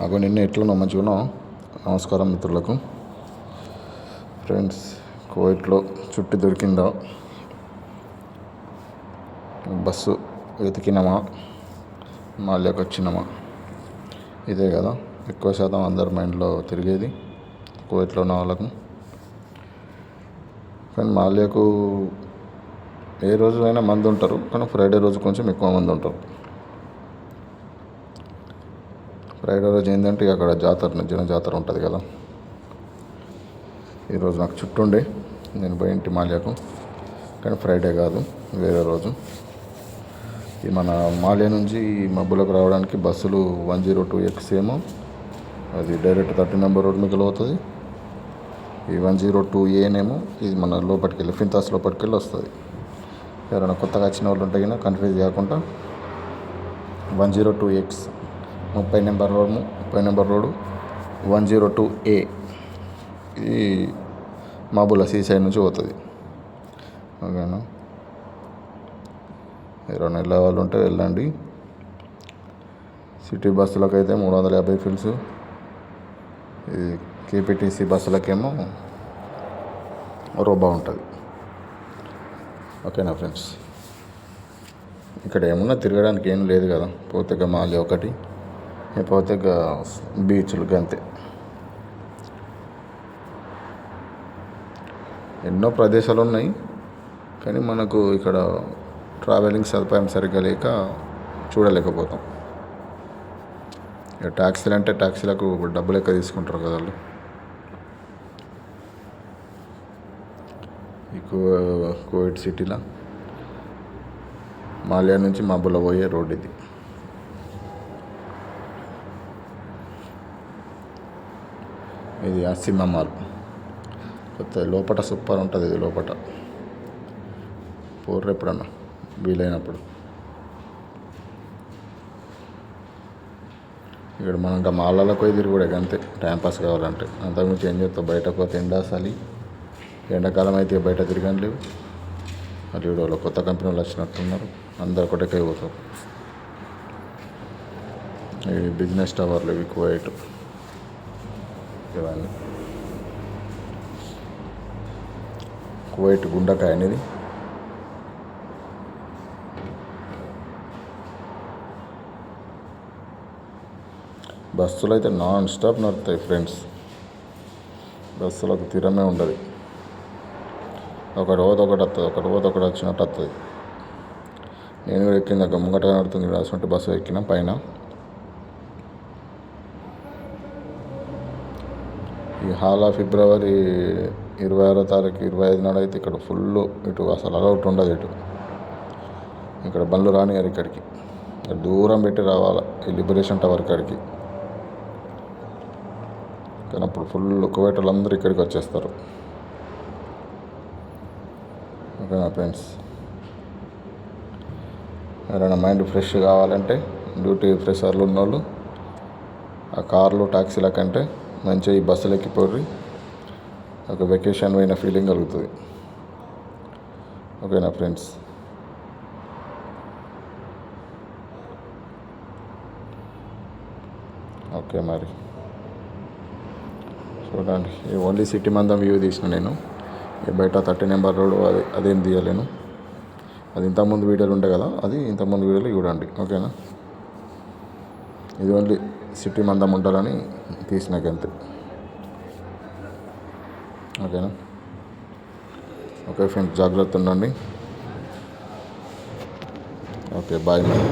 అగో నిన్న ఎట్లున్నా మంచిగా. నమస్కారం మిత్రులకు. ఫ్రెండ్స్, కువైట్లో చుట్టి దొరికిందా? బస్సు వెతికినామా, మాల్యాకి వచ్చినామా? ఇదే కదా ఎక్కువ శాతం అందరి మైండ్లో తిరిగేది కువైట్లో ఉన్న వాళ్ళకు. కానీ మాల్యాకు ఏ రోజైనా మంది ఉంటారు, కానీ ఫ్రైడే రోజు కొంచెం ఎక్కువ మంది ఉంటారు. ఫ్రైడే రోజు ఏంటంటే అక్కడ జన జాతర ఉంటుంది కదా. ఈరోజు నాకు చుట్టుండే, నేను పోయింటి మాల్యాకు. కానీ ఫ్రైడే కాదు, వేరే రోజు. ఈ మన మాల్యా నుంచి మబ్బులకు రావడానికి బస్సులు 102X ఏమో అది డైరెక్ట్ 30 నెంబర్ రోడ్ మీకు అవుతుంది. ఈ 102A ఇది మన లోపలికి వెళ్ళి ఫింతాస్ లోపలికి వెళ్ళి వస్తుంది. ఎవరైనా కొత్తగా వచ్చిన వాళ్ళు ఉంటే కనుక కన్ఫ్యూజ్ కాకుండా 102X 30 నెంబర్ రోడ్డు 102A ఇది మాబుల సైడ్ నుంచి పోతుంది. ఓకేనా, ఎవరైనా వెళ్ళే వాళ్ళు ఉంటే వెళ్ళండి. సిటీ బస్సులకు అయితే 350 ఫిల్స్, ఇది కేపీటీసీ బస్సులకేమో రోబా ఉంటుంది. ఓకేనా ఫ్రెండ్స్, ఇక్కడ ఏమన్నా తిరగడానికి ఏం లేదు కదా. పోతే మాల్యా ఒకటి, పోతే బీచ్లు అంతే. ఎన్నో ప్రదేశాలు ఉన్నాయి, కానీ మనకు ఇక్కడ ట్రావెలింగ్ సదుపాయం సరిగ్గా లేక చూడలేకపోతాం. ఇక ట్యాక్సీలు అంటే ట్యాక్సీలకు డబ్బులు ఎక్కువ తీసుకుంటారు కదా వాళ్ళు. ఈ కువైట్ సిటీలో మాల్యా నుంచి మబ్బులో పోయే రోడ్ ఇది. ఇది అసిమా మాల్. కొత్త లోపల సూపర్ ఉంటుంది. ఇది లోపల పోర్రు ఎప్పుడన్నా వీలైనప్పుడు. ఇక్కడ మనం ఇంకా మాళ్ళకు పోయి తిరిగి కూడా అంతే, టైంపాస్ కావాలంటే. అంతకుమించి ఏం చేస్తాం? బయటకు పోతే ఎండాసాలి. ఎండాకాలం అయితే బయట తిరగని లేవు. అది వీడియోలో కొత్త కంపెనీ వాళ్ళు వచ్చినట్టున్నారు, అందరు ఒకటే పోతారు. ఇవి బిజినెస్ టవర్లు, ఇవి కువైట్ ఇవన్నీ. కువైట్ గుండకాయ అనేది. బస్సులు అయితే నాన్ స్టాప్ నడుస్తాయి ఫ్రెండ్స్. బస్సులకు తీరమే ఉండదు. ఒకటి పోతే ఒకటి వస్తుంది, ఒకటి పోతే ఒకటి వచ్చినట్టు వస్తుంది. నేను కూడా ఎక్కింది ముంగట నడుతుంది రాసుకుంటే బస్సు ఎక్కిన పైన. ఈ ఫిబ్రవరి 26వ తారీఖు 25 నాడు అయితే ఇక్కడ ఫుల్ ఇటు అసలు అలౌట్ ఉండదు. ఇక్కడ బండ్లు రానియారు ఇక్కడికి, దూరం పెట్టి రావాలి ఈ లిబరేషన్ టవర్ కాడికి. కానీ అప్పుడు ఫుల్ కువైట్ వాళ్ళందరూ ఇక్కడికి వచ్చేస్తారు. ఓకేనా ఫ్రెండ్స్, ఎవరైనా మైండ్ ఫ్రెష్ కావాలంటే డ్యూటీ ఫ్రెషర్లు ఉన్నోళ్ళు ఆ కార్లు ట్యాక్సీల కంటే మంచిగా ఈ బస్సులు ఎక్కిపోర్రి. ఒక వెకేషన్ పోయిన ఫీలింగ్ కలుగుతుంది. ఓకేనా ఫ్రెండ్స్, ఓకే మరి చూడండి. ఓన్లీ సిటీ మందం వ్యూ తీసిన నేను. బయట 30 నెంబర్ రోడ్ అదేం తీయలేను. అది ఇంతకుముందు వీడియోలు ఉంటాయి కదా, అది ఇంతకుముందు వీడియోలు చూడండి. ఓకేనా, ఇది ఓన్లీ సిటీ మందం ఉండాలని తీసినాకంతే. ఓకేనా, ఓకే ఫ్రెండ్స్, జాగ్రత్త ఉండండి. ఓకే, బాయ్ మరి.